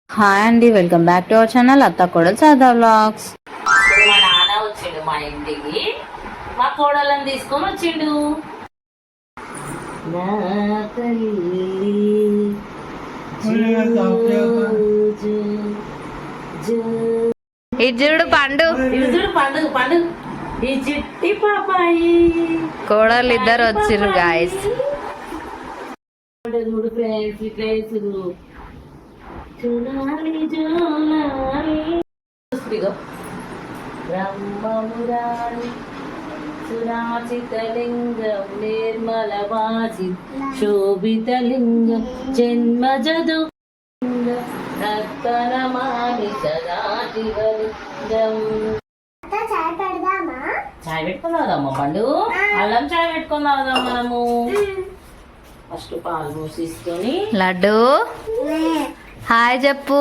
Hi అండి, welcome back to our channel అత్త కోడలు సరదా వ్లాగ్స్. మా నాన్న వచ్చిండు మా ఇంటికి, మా కోడలను తీసుకొని వచ్చిండు. నా తల్లి ఇజ్జుడు పండు ఇరుదుడు పండుగ పండుగ ఈ చిట్టి పాపాయి కోడలు ఇద్దరు వచ్చిర్రు గాయస్. చూడు ఫ్రెండ్స్ ఇట్లా వేసుడు చూడాలి చూడాలి బ్రహ్మమురారి సురాచితలింగం నిర్మలవాసి శోభితలింగం జన్మజదు రత్నమాని సదాశివలింగం. చాయ్ పెట్టుకున్నాదమ్మా పండు, అల్లం చాయ్ పెట్టుకున్నాదాం మనము. ఫస్ట్ పాలు పోసిస్తూని లడ్డు హాయ్ చెప్పు.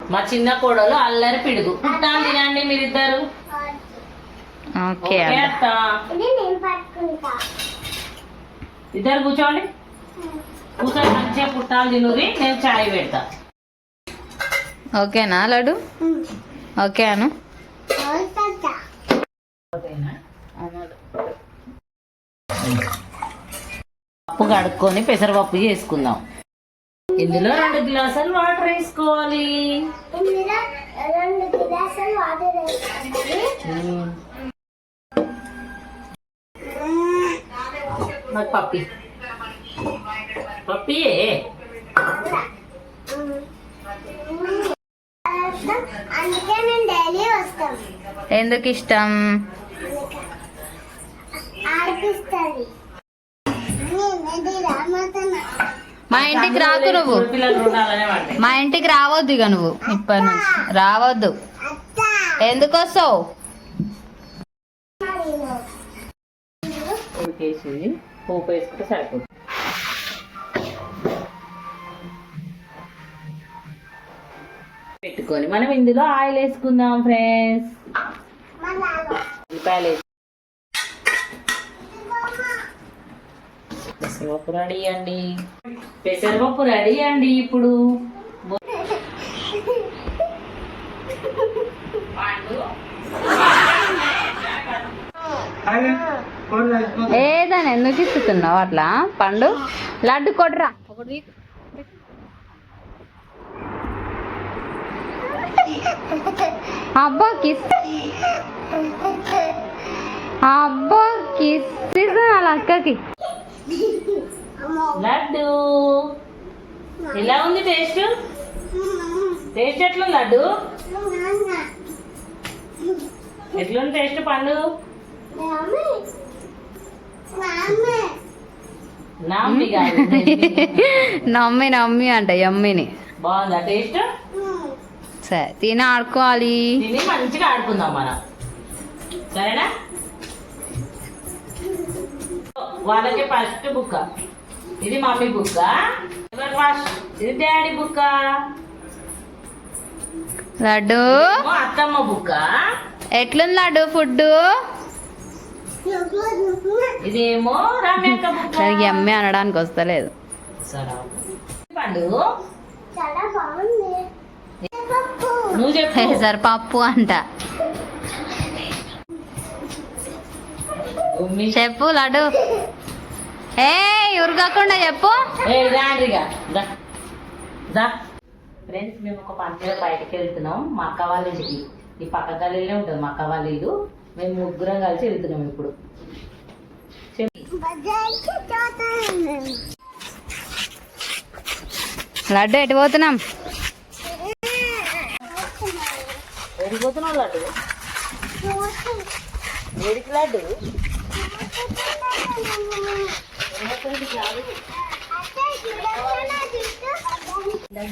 మా చిన్న కోడలు అల్లరి పిడుగు పుట్టాను తినండి మీరిద్దరు. ఓకే అత్త ఇద్దరు కూర్చోండి, కూర్చొని మంచిగా పుట్టాలు తినురి, నేను చాయ్ పెడతా. ఓకేనా లడ్డు? ఓకే అను. పప్పు కడుక్కొని పెసరపప్పు చేసుకుందాం. ఇందులో 2 గ్లాసులు వాటర్ వేసుకోవాలి. మరి పప్పి పప్పియే ఎందుకు ఇష్టం? మా ఇంటికి రాకు నువ్వు, మా ఇంటికి రావద్దు ఇక నువ్వు, ఇప్పటి నుంచి రావద్దు. ఎందుకు వస్తావు? ఉడికేసి పోపు వేసుకుంటే సరిపోతుంది. పెట్టుకొని మనం ఇందులో ఆయిల్ వేసుకుందాం ఫ్రెండ్స్. ఉల్లిపాయలు వేసి పెసరపప్పు రెడీ అండి, పెసరపప్పు రెడీ అండి. ఇప్పుడు ఏదని ఎందుకు ఇస్తున్నావు అట్లా? పండు లడ్డు కొట్రా. అబ్బా కిస్, అబ్బా కిస్ వాళ్ళ అక్కకి. లడ్డు ఎలా ఉంది టేస్ట్? టేస్ట్ ఎట్లా లడ్డు? ఎట్లుంది టేస్ట్ పండు? నమ్మి కాదు, నమ్మి నమ్మి అంట యమ్మిని. బాగుందా టేస్ట్? సరే తిని ఆడుకోవాలి. తిని మంచిగా ఆడుకుందాం మనం, సరేనా? వాళ్ళకి ఫస్ట్ బుక్క, ఇది మమ్మీ బుక్క, ఇది డాడీ బుక్క, లడ్డు అత్తమ్మ బుక్క. ఎట్లుంది లడ్డు ఫుడ్? ఇదేమో రమ్యక్క బుక్క. దానికి అమ్మే అనడానికి వస్తలేదు. పండు నువ్వు చెప్పు. సరే పప్పు అంట చెప్పు లడ్డు. ఏ ఉరగకుండా చెప్పు. ఫ్రెండ్స్ మేము ఒక పండుగ బయటకి వెళ్తున్నాం, మా అక్క వాళ్ళ ఇంటికి. ఈ పక్క గల్లీలో ఉంటుంది మా అక్క వాళ్ళ ఇల్లు. మేము ముగ్గురం కలిసి వెళ్తున్నాం ఇప్పుడు. లడ్డు ఎటు పోతున్నాం? వెళ్ళిపోతున్నాం లడ్డు. ఏడికి లడ్డు?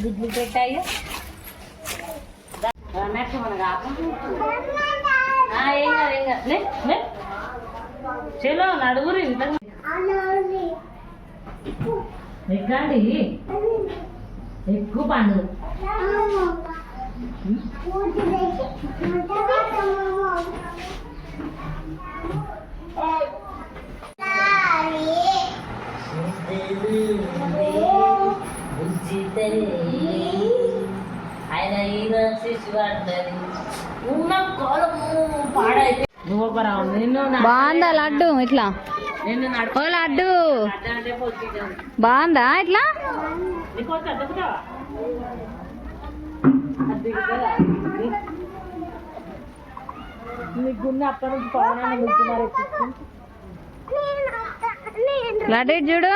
గుడ్లు పెట్టాయి చలో నడుగురు ఇంత ఎక్కండి, ఎక్కువ పండు. ఆయన ఈయన శిశువు అంటది ఉన్న కాలము పాడైతే నువ్వు ఒక రావు నిన్ను బాగుందా లడ్డు ఇట్లా నిన్ను ఓ లడ్డు అంటే పొచ్చి బాగుందా ఇట్లా నీకు చదువుతావా అది నీకు గున్న అప్పటి నుంచి పవనాన్ని ముట్టున్నారు లడ్డు ఇటు చూడు